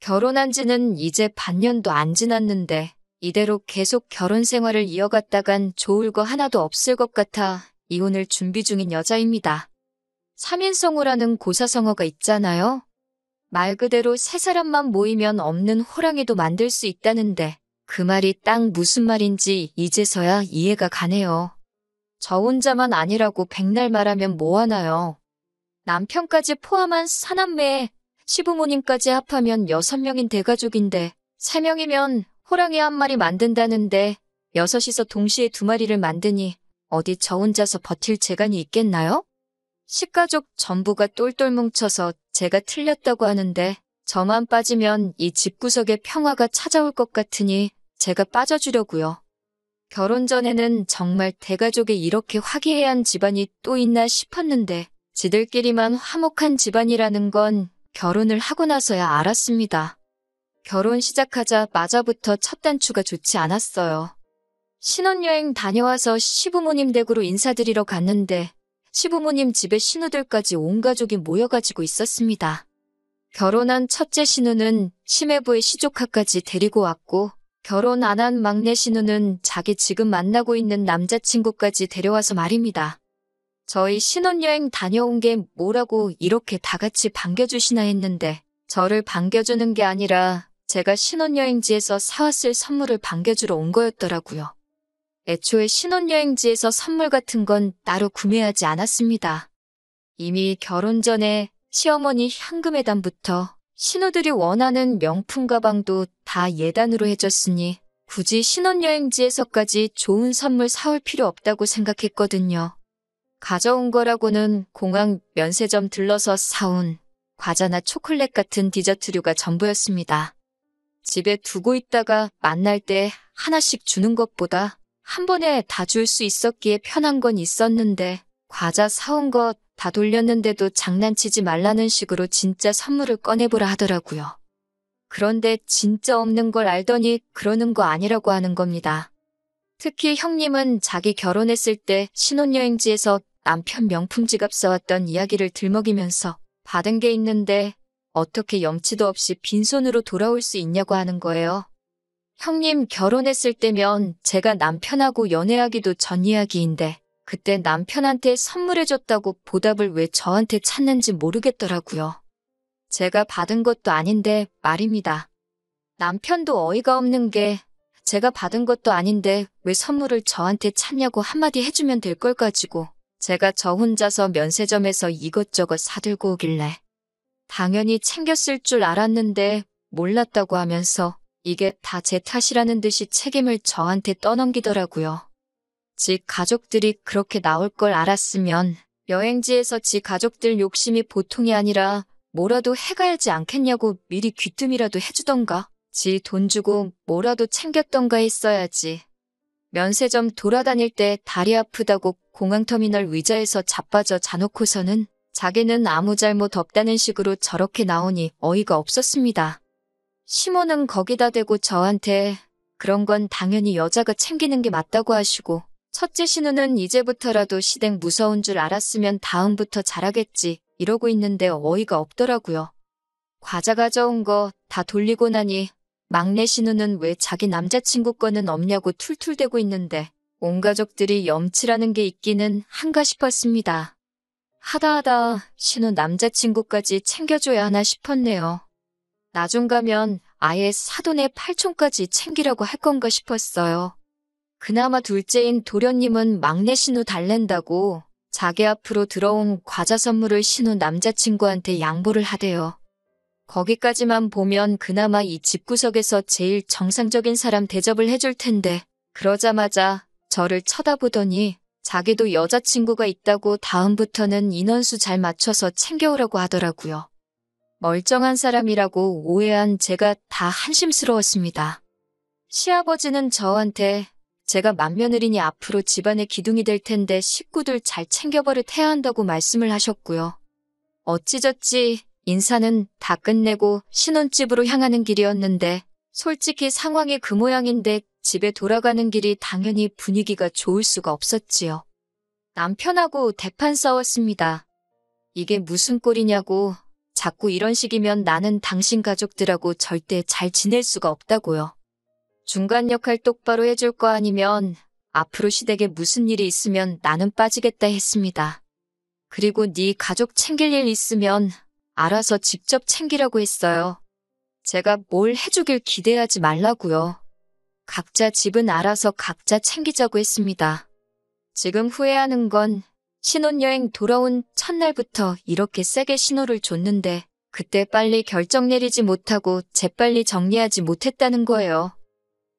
결혼한 지는 이제 반년도 안 지났는데 이대로 계속 결혼 생활을 이어갔다간 좋을 거 하나도 없을 것 같아 이혼을 준비 중인 여자입니다. 3인성우라는 고사성어가 있잖아요. 말 그대로 세 사람만 모이면 없는 호랑이도 만들 수 있다는데 그 말이 딱 무슨 말인지 이제서야 이해가 가네요. 저 혼자만 아니라고 백날 말하면 뭐하나요. 남편까지 포함한 사남매에 시부모님까지 합하면 6명인 대가족인데 3명이면 호랑이 한 마리 만든다는데 6이서 동시에 2마리를 만드니 어디 저 혼자서 버틸 재간이 있겠나요? 식가족 전부가 똘똘 뭉쳐서 제가 틀렸다고 하는데 저만 빠지면 이 집구석에 평화가 찾아올 것 같으니 제가 빠져주려고요. 결혼 전에는 정말 대가족에 이렇게 화기애애한 집안이 또 있나 싶었는데 지들끼리만 화목한 집안이라는 건 결혼을 하고 나서야 알았습니다. 결혼 시작하자마자부터 첫 단추가 좋지 않았어요. 신혼여행 다녀와서 시부모님 댁으로 인사드리러 갔는데 시부모님 집에 신우들까지 온 가족이 모여가지고 있었습니다. 결혼한 첫째 신우는 시매부의 시조카까지 데리고 왔고 결혼 안 한 막내 신우는 자기 지금 만나고 있는 남자친구까지 데려와서 말입니다. 저희 신혼여행 다녀온 게 뭐라고 이렇게 다 같이 반겨주시나 했는데 저를 반겨주는 게 아니라 제가 신혼여행지에서 사왔을 선물을 반겨주러 온 거였더라고요. 애초에 신혼여행지에서 선물 같은 건 따로 구매하지 않았습니다. 이미 결혼 전에 시어머니 현금예단부터 신우들이 원하는 명품 가방도 다 예단으로 해줬으니 굳이 신혼여행지에서까지 좋은 선물 사올 필요 없다고 생각했거든요. 가져온 거라고는 공항 면세점 들러서 사온 과자나 초콜릿 같은 디저트류가 전부였습니다. 집에 두고 있다가 만날 때 하나씩 주는 것보다 한 번에 다 줄 수 있었기에 편한 건 있었는데 과자 사온 거 다 돌렸는데도 장난치지 말라는 식으로 진짜 선물을 꺼내보라 하더라고요. 그런데 진짜 없는 걸 알더니 그러는 거 아니라고 하는 겁니다. 특히 형님은 자기 결혼했을 때 신혼여행지에서 남편 명품 지갑 사왔던 이야기를 들먹이면서 받은 게 있는데 어떻게 염치도 없이 빈손으로 돌아올 수 있냐고 하는 거예요. 형님 결혼했을 때면 제가 남편하고 연애하기도 전 이야기인데 그때 남편한테 선물해줬다고 보답을 왜 저한테 찾는지 모르겠더라고요. 제가 받은 것도 아닌데 말입니다. 남편도 어이가 없는 게 제가 받은 것도 아닌데 왜 선물을 저한테 찾냐고 한마디 해주면 될 걸 가지고 제가 저 혼자서 면세점에서 이것저것 사들고 오길래 당연히 챙겼을 줄 알았는데 몰랐다고 하면서 이게 다 제 탓이라는 듯이 책임을 저한테 떠넘기더라고요. 지 가족들이 그렇게 나올 걸 알았으면 여행지에서 지 가족들 욕심이 보통이 아니라 뭐라도 해가야지 않겠냐고 미리 귀뜸이라도 해주던가 지 돈 주고 뭐라도 챙겼던가 했어야지. 면세점 돌아다닐 때 다리 아프다고 공항터미널 의자에서 자빠져 자놓고서는 자기는 아무 잘못 없다는 식으로 저렇게 나오니 어이가 없었습니다. 시모는 거기다 대고 저한테 그런 건 당연히 여자가 챙기는 게 맞다고 하시고 첫째 신우는 이제부터라도 시댁 무서운 줄 알았으면 다음부터 잘하겠지 이러고 있는데 어이가 없더라고요. 과자 가져온 거 다 돌리고 나니 막내 신우는 왜 자기 남자친구 거는 없냐고 툴툴대고 있는데 온 가족들이 염치라는 게 있기는 한가 싶었습니다. 하다하다 신우 남자친구까지 챙겨줘야 하나 싶었네요. 나중 가면 아예 사돈의 팔촌까지 챙기라고 할 건가 싶었어요. 그나마 둘째인 도련님은 막내 신우 달랜다고 자기 앞으로 들어온 과자 선물을 신우 남자친구한테 양보를 하대요. 거기까지만 보면 그나마 이 집구석에서 제일 정상적인 사람 대접을 해줄 텐데 그러자마자 저를 쳐다보더니 자기도 여자친구가 있다고 다음부터는 인원수 잘 맞춰서 챙겨오라고 하더라고요. 멀쩡한 사람이라고 오해한 제가 다 한심스러웠습니다. 시아버지는 저한테 제가 맏며느리니 앞으로 집안의 기둥이 될 텐데 식구들 잘 챙겨버릇해야 한다고 말씀을 하셨고요. 어찌저찌 인사는 다 끝내고 신혼집으로 향하는 길이었는데 솔직히 상황이 그 모양인데 집에 돌아가는 길이 당연히 분위기가 좋을 수가 없었지요. 남편하고 대판 싸웠습니다. 이게 무슨 꼴이냐고 자꾸 이런 식이면 나는 당신 가족들하고 절대 잘 지낼 수가 없다고요. 중간 역할 똑바로 해줄 거 아니면 앞으로 시댁에 무슨 일이 있으면 나는 빠지겠다 했습니다. 그리고 네 가족 챙길 일 있으면 알아서 직접 챙기라고 했어요. 제가 뭘 해주길 기대하지 말라고요. 각자 집은 알아서 각자 챙기자고 했습니다. 지금 후회하는 건 신혼여행 돌아온 첫날부터 이렇게 세게 신호를 줬는데 그때 빨리 결정 내리지 못하고 재빨리 정리하지 못했다는 거예요.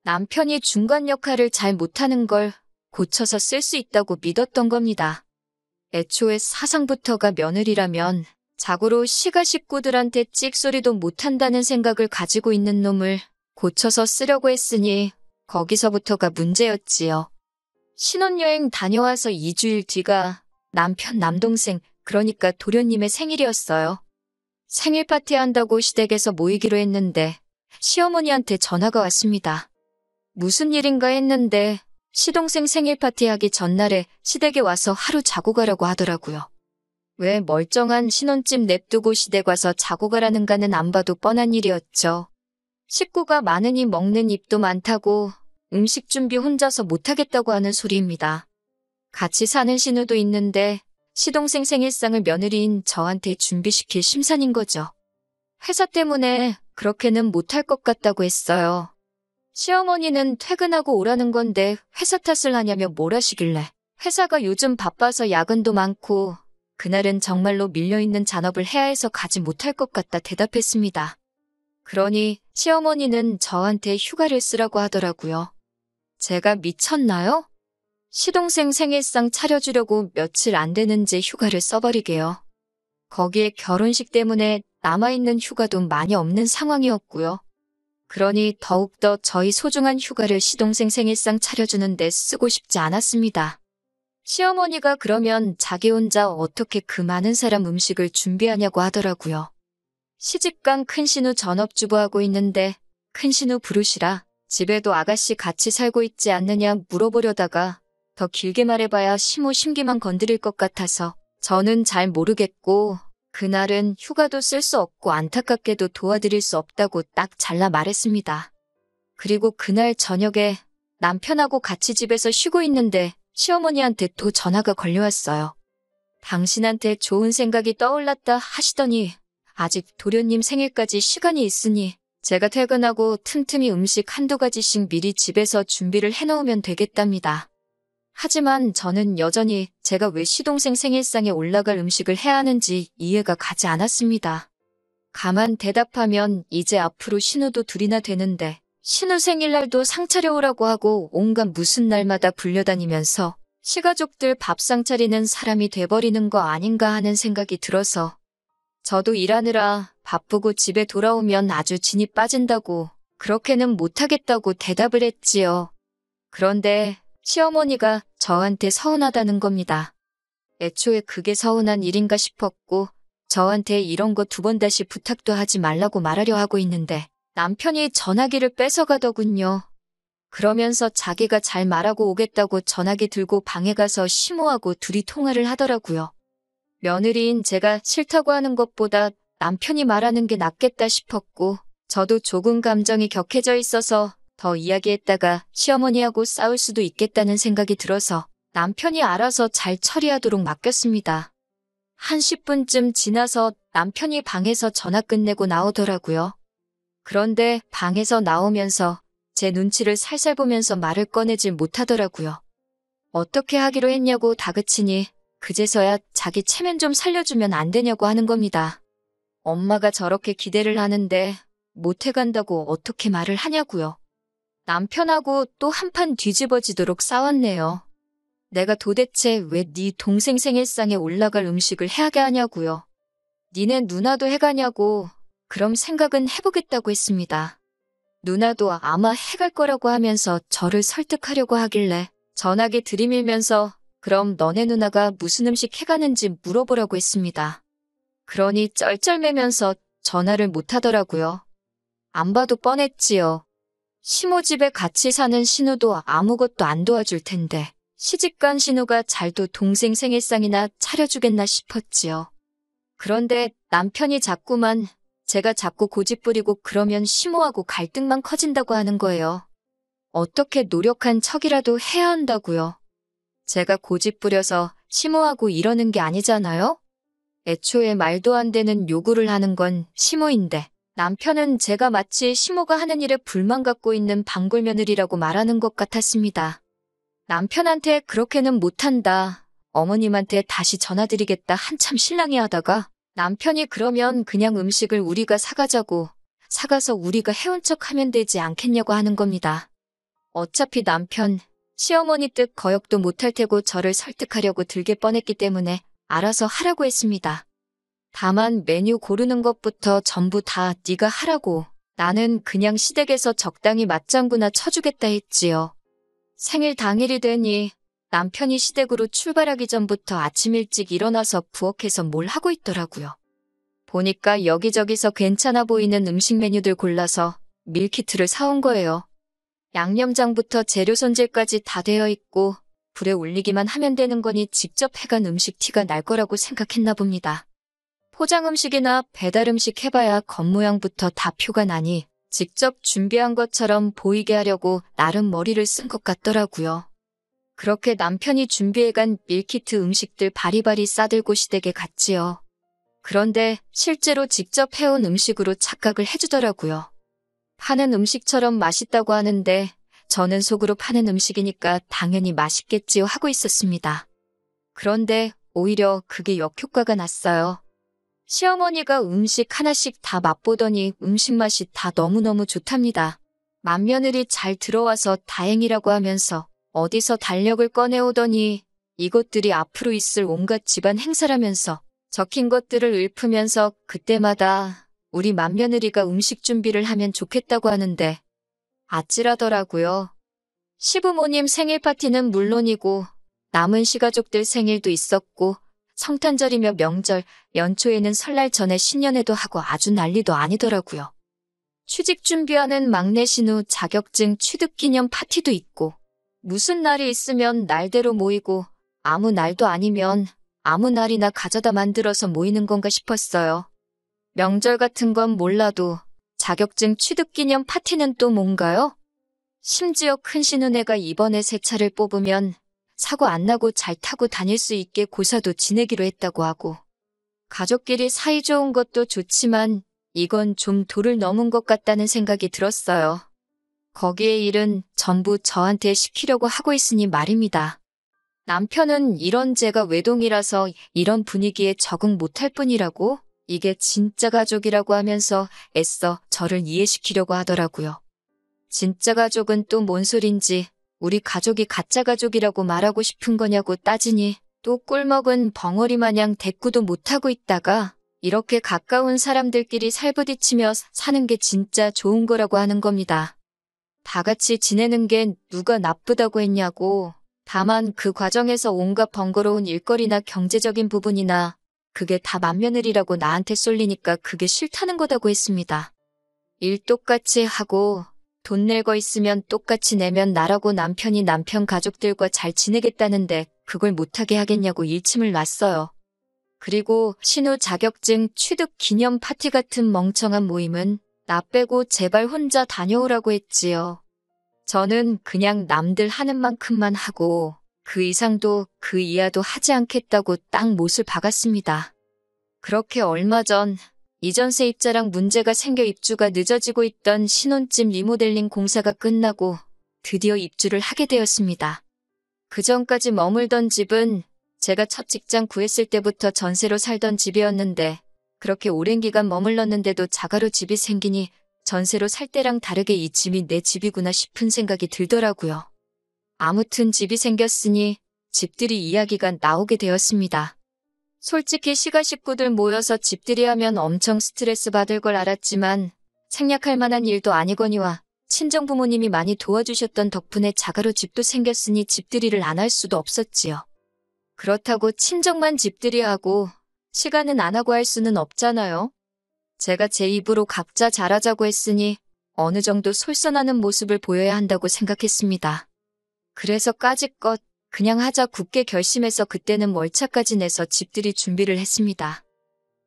남편이 중간 역할을 잘 못하는 걸 고쳐서 쓸 수 있다고 믿었던 겁니다. 애초에 사상부터가 며느리라면 자고로 시가 식구들한테 찍소리도 못한다는 생각을 가지고 있는 놈을 고쳐서 쓰려고 했으니 거기서부터가 문제였지요. 신혼여행 다녀와서 2주일 뒤가 남편 남동생 그러니까 도련님의 생일이었어요. 생일 파티 한다고 시댁에서 모이기로 했는데 시어머니한테 전화가 왔습니다. 무슨 일인가 했는데 시동생 생일 파티하기 전날에 시댁에 와서 하루 자고 가라고 하더라고요. 왜 멀쩡한 신혼집 냅두고 시댁 와서 자고 가라는가는 안 봐도 뻔한 일이었죠. 식구가 많으니 먹는 입도 많다고 음식 준비 혼자서 못하겠다고 하는 소리입니다. 같이 사는 신우도 있는데 시동생 생일상을 며느리인 저한테 준비시킬 심산인 거죠. 회사 때문에 그렇게는 못할 것 같다고 했어요. 시어머니는 퇴근하고 오라는 건데 회사 탓을 하냐며 뭘 하시길래 회사가 요즘 바빠서 야근도 많고 그날은 정말로 밀려있는 잔업을 해야 해서 가지 못할 것 같다 대답했습니다. 그러니 시어머니는 저한테 휴가를 쓰라고 하더라고요. 제가 미쳤나요? 시동생 생일상 차려주려고 며칠 안 되는지 휴가를 써버리게요. 거기에 결혼식 때문에 남아있는 휴가도 많이 없는 상황이었고요. 그러니 더욱더 저희 소중한 휴가를 시동생 생일상 차려주는데 쓰고 싶지 않았습니다. 시어머니가 그러면 자기 혼자 어떻게 그 많은 사람 음식을 준비하냐고 하더라고요. 시집간 큰신우 전업주부하고 있는데 큰신우 부르시라 집에도 아가씨 같이 살고 있지 않느냐 물어보려다가 더 길게 말해봐야 시모 심기만 건드릴 것 같아서 저는 잘 모르겠고 그날은 휴가도 쓸 수 없고 안타깝게도 도와드릴 수 없다고 딱 잘라 말했습니다. 그리고 그날 저녁에 남편하고 같이 집에서 쉬고 있는데 시어머니한테 또 전화가 걸려왔어요. 당신한테 좋은 생각이 떠올랐다 하시더니 아직 도련님 생일까지 시간이 있으니 제가 퇴근하고 틈틈이 음식 한두 가지씩 미리 집에서 준비를 해놓으면 되겠답니다. 하지만 저는 여전히 제가 왜 시동생 생일상에 올라갈 음식을 해야 하는지 이해가 가지 않았습니다. 가만 대답하면 이제 앞으로 신우도 둘이나 되는데 신우 생일날도 상 차려오라고 하고 온갖 무슨 날마다 불려다니면서 시가족들 밥상 차리는 사람이 돼버리는 거 아닌가 하는 생각이 들어서 저도 일하느라 바쁘고 집에 돌아오면 아주 진이 빠진다고 그렇게는 못하겠다고 대답을 했지요. 그런데 시어머니가 저한테 서운하다는 겁니다. 애초에 그게 서운한 일인가 싶었고 저한테 이런 거 2번 다시 부탁도 하지 말라고 말하려 하고 있는데 남편이 전화기를 뺏어가더군요. 그러면서 자기가 잘 말하고 오겠다고 전화기 들고 방에 가서 시모하고 둘이 통화를 하더라고요. 며느리인 제가 싫다고 하는 것보다 남편이 말하는 게 낫겠다 싶었고 저도 조금 감정이 격해져 있어서 더 이야기했다가 시어머니하고 싸울 수도 있겠다는 생각이 들어서 남편이 알아서 잘 처리하도록 맡겼습니다. 한 10분쯤 지나서 남편이 방에서 전화 끝내고 나오더라고요. 그런데 방에서 나오면서 제 눈치를 살살 보면서 말을 꺼내질 못하더라고요. 어떻게 하기로 했냐고 다그치니 그제서야 자기 체면 좀 살려주면 안 되냐고 하는 겁니다. 엄마가 저렇게 기대를 하는데 못해간다고 어떻게 말을 하냐고요. 남편하고 또 한판 뒤집어지도록 싸웠네요. 내가 도대체 왜 네 동생 생일상에 올라갈 음식을 해야게 하냐고요. 니네 누나도 해가냐고 그럼 생각은 해보겠다고 했습니다. 누나도 아마 해갈 거라고 하면서 저를 설득하려고 하길래 전화기 들이밀면서 그럼 너네 누나가 무슨 음식 해가는지 물어보라고 했습니다. 그러니 쩔쩔매면서 전화를 못하더라고요. 안 봐도 뻔했지요. 시모 집에 같이 사는 신우도 아무것도 안 도와줄 텐데 시집간 신우가 잘도 동생 생일상이나 차려주겠나 싶었지요. 그런데 남편이 자꾸만 제가 자꾸 고집부리고 그러면 심호하고 갈등만 커진다고 하는 거예요. 어떻게 노력한 척이라도 해야 한다고요. 제가 고집부려서 심호하고 이러는 게 아니잖아요? 애초에 말도 안 되는 요구를 하는 건 심호인데 남편은 제가 마치 심호가 하는 일에 불만 갖고 있는 방골 며느리라고 말하는 것 같았습니다. 남편한테 그렇게는 못한다. 어머님한테 다시 전화드리겠다 한참 실랑이 하다가 남편이 그러면 그냥 음식을 우리가 사가자고 사가서 우리가 해온 척 하면 되지 않겠냐고 하는 겁니다. 어차피 남편, 시어머니 뜻 거역도 못할 테고 저를 설득하려고 들게 뻔했기 때문에 알아서 하라고 했습니다. 다만 메뉴 고르는 것부터 전부 다 네가 하라고 나는 그냥 시댁에서 적당히 맞장구나 쳐주겠다 했지요. 생일 당일이 되니 남편이 시댁으로 출발하기 전부터 아침 일찍 일어나서 부엌에서 뭘 하고 있더라고요. 보니까 여기저기서 괜찮아 보이는 음식 메뉴들 골라서 밀키트를 사온 거예요. 양념장부터 재료 손질까지 다 되어 있고 불에 올리기만 하면 되는 거니 직접 해간 음식 티가 날 거라고 생각했나 봅니다. 포장 음식이나 배달 음식 해봐야 겉모양부터 다 표가 나니 직접 준비한 것처럼 보이게 하려고 나름 머리를 쓴 것 같더라고요. 그렇게 남편이 준비해간 밀키트 음식들 바리바리 싸들고 시댁에 갔지요. 그런데 실제로 직접 해온 음식으로 착각을 해주더라고요. 파는 음식처럼 맛있다고 하는데 저는 속으로 파는 음식이니까 당연히 맛있겠지요 하고 있었습니다. 그런데 오히려 그게 역효과가 났어요. 시어머니가 음식 하나씩 다 맛보더니 음식 맛이 다 너무너무 좋답니다. 맏며느리 잘 들어와서 다행이라고 하면서 어디서 달력을 꺼내오더니 이것들이 앞으로 있을 온갖 집안 행사라면서 적힌 것들을 읊으면서 그때마다 우리 맏며느리가 음식 준비를 하면 좋겠다고 하는데 아찔하더라고요. 시부모님 생일 파티는 물론이고 남은 시가족들 생일도 있었고 성탄절이며 명절, 연초에는 설날 전에 신년회도 하고 아주 난리도 아니더라고요. 취직 준비하는 막내 신우 자격증 취득 기념 파티도 있고 무슨 날이 있으면 날대로 모이고 아무 날도 아니면 아무 날이나 가져다 만들어서 모이는 건가 싶었어요. 명절 같은 건 몰라도 자격증 취득 기념 파티는 또 뭔가요? 심지어 큰 신우네가 이번에 새 차를 뽑으면 사고 안 나고 잘 타고 다닐 수 있게 고사도 지내기로 했다고 하고 가족끼리 사이좋은 것도 좋지만 이건 좀 도를 넘은 것 같다는 생각이 들었어요. 거기에 일은 전부 저한테 시키려고 하고 있으니 말입니다. 남편은 이런 제가 외동이라서 이런 분위기에 적응 못할 뿐이라고 이게 진짜 가족이라고 하면서 애써 저를 이해시키려고 하더라고요. 진짜 가족은 또 뭔 소린지 우리 가족이 가짜 가족이라고 말하고 싶은 거냐고 따지니 또 꿀먹은 벙어리 마냥 대꾸도 못하고 있다가 이렇게 가까운 사람들끼리 살부딪히며 사는 게 진짜 좋은 거라고 하는 겁니다. 다 같이 지내는 게 누가 나쁘다고 했냐고. 다만 그 과정에서 온갖 번거로운 일거리나 경제적인 부분이나 그게 다 맏며느리라고 나한테 쏠리니까 그게 싫다는 거다고 했습니다. 일 똑같이 하고 돈 낼 거 있으면 똑같이 내면 나라고 남편이 남편 가족들과 잘 지내겠다는데 그걸 못하게 하겠냐고 일침을 놨어요. 그리고 신우 자격증 취득 기념 파티 같은 멍청한 모임은 나 빼고 제발 혼자 다녀오라고 했지요. 저는 그냥 남들 하는 만큼만 하고 그 이상도 그 이하도 하지 않겠다고 딱 못을 박았습니다. 그렇게 얼마 전 이전세 입자랑 문제가 생겨 입주가 늦어지고 있던 신혼집 리모델링 공사가 끝나고 드디어 입주를 하게 되었습니다. 그전까지 머물던 집은 제가 첫 직장 구했을 때부터 전세로 살던 집이었는데 그렇게 오랜 기간 머물렀는데도 자가로 집이 생기니 전세로 살 때랑 다르게 이 집이 내 집이구나 싶은 생각이 들더라고요. 아무튼 집이 생겼으니 집들이 이야기가 나오게 되었습니다. 솔직히 시가 식구들 모여서 집들이 하면 엄청 스트레스 받을 걸 알았지만 생략할 만한 일도 아니거니와 친정 부모님이 많이 도와주셨던 덕분에 자가로 집도 생겼으니 집들이를 안 할 수도 없었지요. 그렇다고 친정만 집들이 하고 시가는 안 하고 할 수는 없잖아요. 제가 제 입으로 각자 잘하자고 했으니 어느 정도 솔선하는 모습을 보여야 한다고 생각했습니다. 그래서 까짓것 그냥 하자 굳게 결심해서 그때는 월차까지 내서 집들이 준비를 했습니다.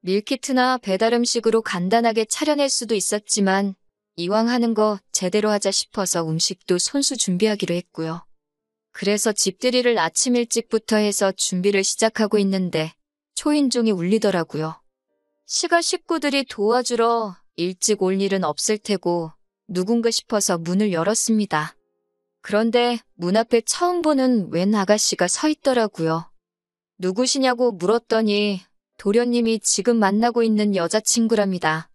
밀키트나 배달 음식으로 간단하게 차려낼 수도 있었지만 이왕 하는 거 제대로 하자 싶어서 음식도 손수 준비하기로 했고요. 그래서 집들이를 아침 일찍부터 해서 준비를 시작하고 있는데 초인종이 울리더라고요. 시가 식구들이 도와주러 일찍 올 일은 없을 테고 누군가 싶어서 문을 열었습니다. 그런데 문 앞에 처음 보는 웬 아가씨가 서 있더라고요. 누구시냐고 물었더니 도련님이 지금 만나고 있는 여자친구랍니다.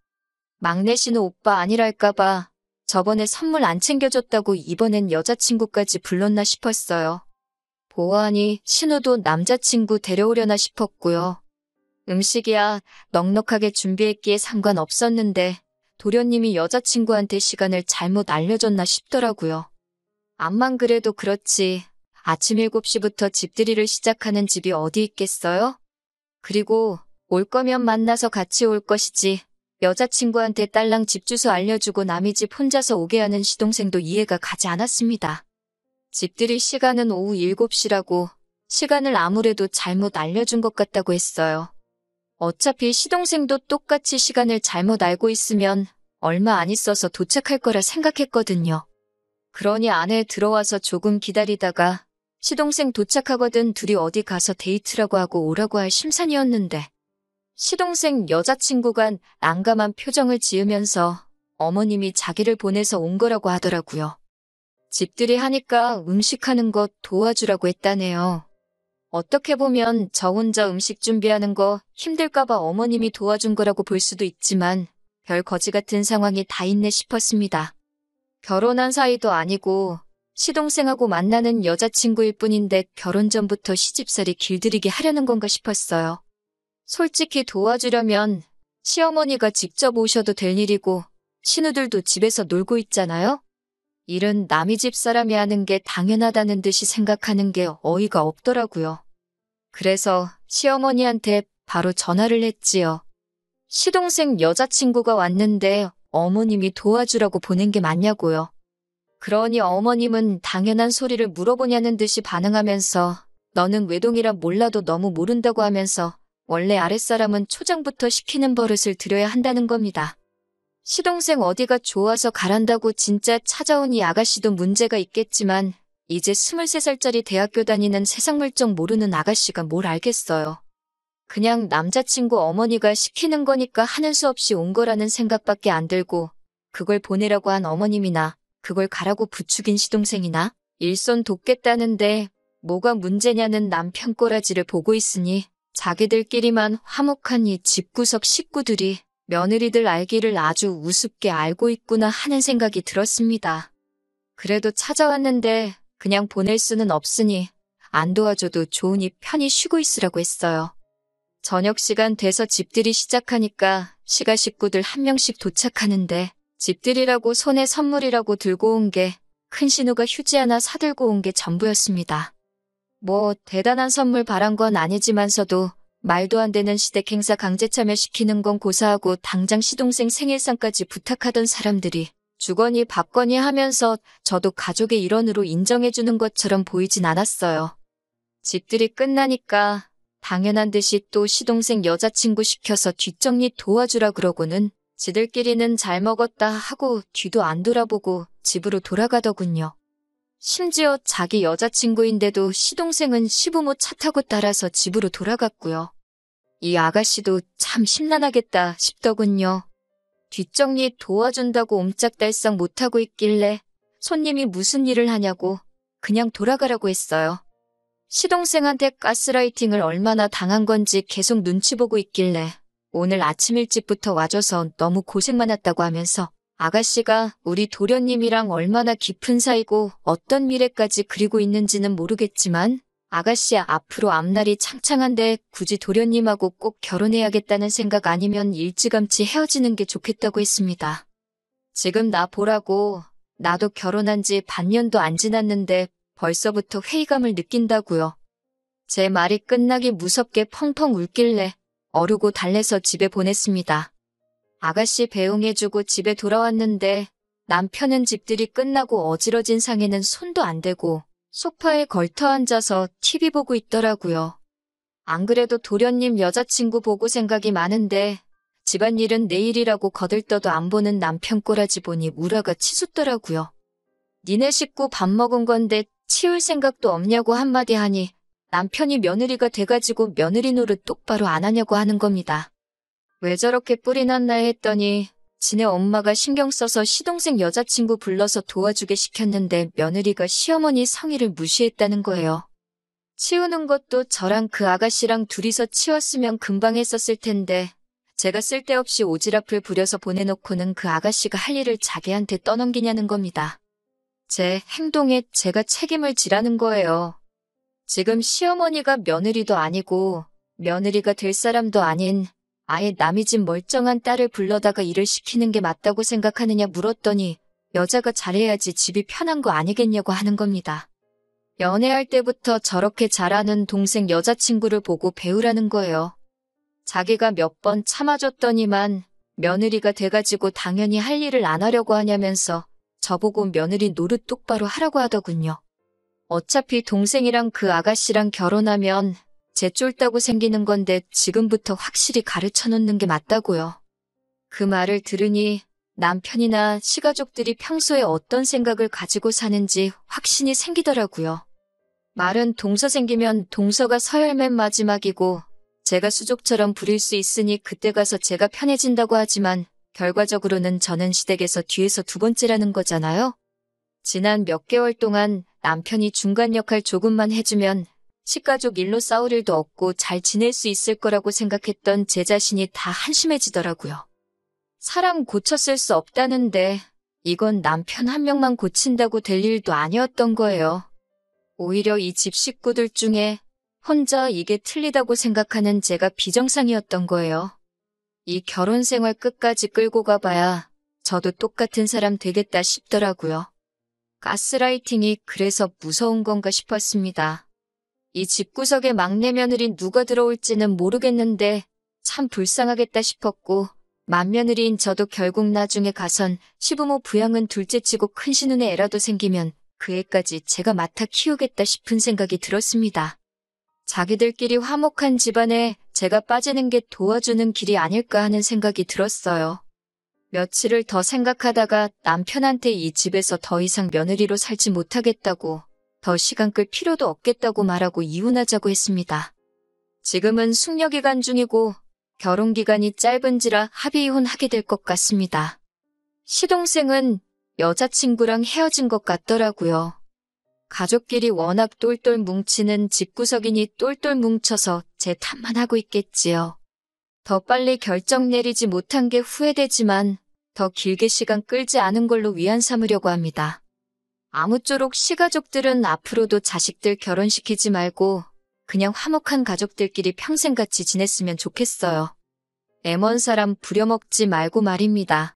막내 신우 오빠 아니랄까봐 저번에 선물 안 챙겨줬다고 이번엔 여자친구까지 불렀나 싶었어요. 보아하니 신우도 남자친구 데려오려나 싶었고요. 음식이야 넉넉하게 준비했기에 상관없었는데 도련님이 여자친구한테 시간을 잘못 알려줬나 싶더라고요. 암만 그래도 그렇지 아침 7시부터 집들이를 시작하는 집이 어디 있겠어요? 그리고 올 거면 만나서 같이 올 것이지 여자친구한테 딸랑 집 주소 알려주고 남의 집 혼자서 오게 하는 시동생도 이해가 가지 않았습니다. 집들이 시간은 오후 7시라고 시간을 아무래도 잘못 알려준 것 같다고 했어요. 어차피 시동생도 똑같이 시간을 잘못 알고 있으면 얼마 안 있어서 도착할 거라 생각했거든요. 그러니 안에 들어와서 조금 기다리다가 시동생 도착하거든 둘이 어디 가서 데이트라고 하고 오라고 할 심산이었는데 시동생 여자친구가 난감한 표정을 지으면서 어머님이 자기를 보내서 온 거라고 하더라고요. 집들이 하니까 음식하는 거 도와주라고 했다네요. 어떻게 보면 저 혼자 음식 준비하는 거 힘들까봐 어머님이 도와준 거라고 볼 수도 있지만 별 거지 같은 상황이 다 있네 싶었습니다. 결혼한 사이도 아니고 시동생하고 만나는 여자친구일 뿐인데 결혼 전부터 시집살이 길들이게 하려는 건가 싶었어요. 솔직히 도와주려면 시어머니가 직접 오셔도 될 일이고 신우들도 집에서 놀고 있잖아요. 일은 남의 집 사람이 하는 게 당연하다는 듯이 생각하는 게 어이가 없더라고요. 그래서 시어머니한테 바로 전화를 했지요. 시동생 여자친구가 왔는데 어머님이 도와주라고 보낸 게 맞냐고요. 그러니 어머님은 당연한 소리를 물어보냐는 듯이 반응하면서 너는 외동이라 몰라도 너무 모른다고 하면서 원래 아랫사람은 초장부터 시키는 버릇을 들여야 한다는 겁니다. 시동생 어디가 좋아서 가란다고 진짜 찾아온 이 아가씨도 문제가 있겠지만 이제 23살짜리 대학교 다니는 세상 물정 모르는 아가씨가 뭘 알겠어요. 그냥 남자친구 어머니가 시키는 거니까 하는 수 없이 온 거라는 생각밖에 안 들고 그걸 보내라고 한 어머님이나 그걸 가라고 부추긴 시동생이나 일손 돕겠다는데 뭐가 문제냐는 남편 꼬라지를 보고 있으니 자기들끼리만 화목한 이 집구석 식구들이 며느리들 알기를 아주 우습게 알고 있구나 하는 생각이 들었습니다. 그래도 찾아왔는데 그냥 보낼 수는 없으니 안 도와줘도 좋으니 편히 쉬고 있으라고 했어요. 저녁 시간 돼서 집들이 시작하니까 시가 식구들 한 명씩 도착하는데 집들이라고 손에 선물이라고 들고 온 게 큰 신우가 휴지 하나 사들고 온 게 전부였습니다. 뭐 대단한 선물 바란 건 아니지만서도 말도 안 되는 시댁 행사 강제 참여시키는 건 고사하고 당장 시동생 생일상까지 부탁하던 사람들이 주거니 받거니 하면서 저도 가족의 일원으로 인정해주는 것처럼 보이진 않았어요. 집들이 끝나니까 당연한 듯이 또 시동생 여자친구 시켜서 뒷정리 도와주라 그러고는 지들끼리는 잘 먹었다 하고 뒤도 안 돌아보고 집으로 돌아가더군요. 심지어 자기 여자친구인데도 시동생은 시부모 차 타고 따라서 집으로 돌아갔고요. 이 아가씨도 참 심란하겠다 싶더군요. 뒷정리 도와준다고 옴짝달싹 못하고 있길래 손님이 무슨 일을 하냐고 그냥 돌아가라고 했어요. 시동생한테 가스라이팅을 얼마나 당한 건지 계속 눈치 보고 있길래 오늘 아침 일찍부터 와줘서 너무 고생 많았다고 하면서 아가씨가 우리 도련님이랑 얼마나 깊은 사이고 어떤 미래까지 그리고 있는지는 모르겠지만 아가씨 앞으로 앞날이 창창한데 굳이 도련님하고 꼭 결혼해야겠다는 생각 아니면 일찌감치 헤어지는 게 좋겠다고 했습니다. 지금 나 보라고 나도 결혼한 지 반년도 안 지났는데 벌써부터 회의감을 느낀다고요. 제 말이 끝나기 무섭게 펑펑 울길래 어르고 달래서 집에 보냈습니다. 아가씨 배웅해주고 집에 돌아왔는데 남편은 집들이 끝나고 어지러진 상에는 손도 안 대고 소파에 걸터 앉아서 TV 보고 있더라고요. 안 그래도 도련님 여자친구 보고 생각이 많은데 집안일은 내일이라고 거들떠도 안 보는 남편 꼬라지 보니 우라가 치솟더라고요. 니네 식구 밥 먹은 건데 치울 생각도 없냐고 한마디 하니 남편이 며느리가 돼가지고 며느리 노릇 똑바로 안 하냐고 하는 겁니다. 왜 저렇게 뿔이 났나 했더니 지네 엄마가 신경 써서 시동생 여자친구 불러서 도와주게 시켰는데 며느리가 시어머니 성의를 무시했다는 거예요. 치우는 것도 저랑 그 아가씨랑 둘이서 치웠으면 금방 했었을 텐데 제가 쓸데없이 오지랖을 부려서 보내놓고는 그 아가씨가 할 일을 자기한테 떠넘기냐는 겁니다. 제 행동에 제가 책임을 지라는 거예요. 지금 시어머니가 며느리도 아니고 며느리가 될 사람도 아닌 아예 남의 집 멀쩡한 딸을 불러다가 일을 시키는 게 맞다고 생각하느냐 물었더니 여자가 잘해야지 집이 편한 거 아니겠냐고 하는 겁니다. 연애할 때부터 저렇게 잘하는 동생 여자친구를 보고 배우라는 거예요. 자기가 몇 번 참아줬더니만 며느리가 돼가지고 당연히 할 일을 안 하려고 하냐면서 저보고 며느리 노릇 똑바로 하라고 하더군요. 어차피 동생이랑 그 아가씨랑 결혼하면 제 쫄다고 생기는 건데 지금부터 확실히 가르쳐 놓는 게 맞다고요. 그 말을 들으니 남편이나 시가족들이 평소에 어떤 생각을 가지고 사는지 확신이 생기더라고요. 말은 동서 생기면 동서가 서열 맨 마지막이고 제가 수족처럼 부릴 수 있으니 그때 가서 제가 편해진다고 하지만 결과적으로는 저는 시댁에서 뒤에서 두 번째라는 거잖아요. 지난 몇 개월 동안 남편이 중간 역할 조금만 해주면 식가족 일로 싸울 일도 없고 잘 지낼 수 있을 거라고 생각했던 제 자신이 다 한심해지더라고요. 사람 고쳤을 수 없다는데 이건 남편 한 명만 고친다고 될 일도 아니었던 거예요. 오히려 이 집 식구들 중에 혼자 이게 틀리다고 생각하는 제가 비정상이었던 거예요. 이 결혼 생활 끝까지 끌고 가봐야 저도 똑같은 사람 되겠다 싶더라고요. 가스라이팅이 그래서 무서운 건가 싶었습니다. 이 집구석에 막내 며느리 누가 들어올지는 모르겠는데 참 불쌍하겠다 싶었고 맏며느리인 저도 결국 나중에 가선 시부모 부양은 둘째치고 큰 신우네 애라도 생기면 그 애까지 제가 맡아 키우겠다 싶은 생각이 들었습니다. 자기들끼리 화목한 집안에 제가 빠지는 게 도와주는 길이 아닐까 하는 생각이 들었어요. 며칠을 더 생각하다가 남편한테 이 집에서 더 이상 며느리로 살지 못하겠다고 더 시간 끌 필요도 없겠다고 말하고 이혼하자고 했습니다. 지금은 숙려기간 중이고 결혼기간이 짧은지라 합의 이혼하게 될 것 같습니다. 시동생은 여자친구랑 헤어진 것 같더라고요. 가족끼리 워낙 똘똘 뭉치는 집구석이니 똘똘 뭉쳐서 제 탓만 하고 있겠지요. 더 빨리 결정 내리지 못한 게 후회되지만 더 길게 시간 끌지 않은 걸로 위안 삼으려고 합니다. 아무쪼록 시가족들은 앞으로도 자식들 결혼시키지 말고 그냥 화목한 가족들끼리 평생 같이 지냈으면 좋겠어요. 애먼 사람 부려먹지 말고 말입니다.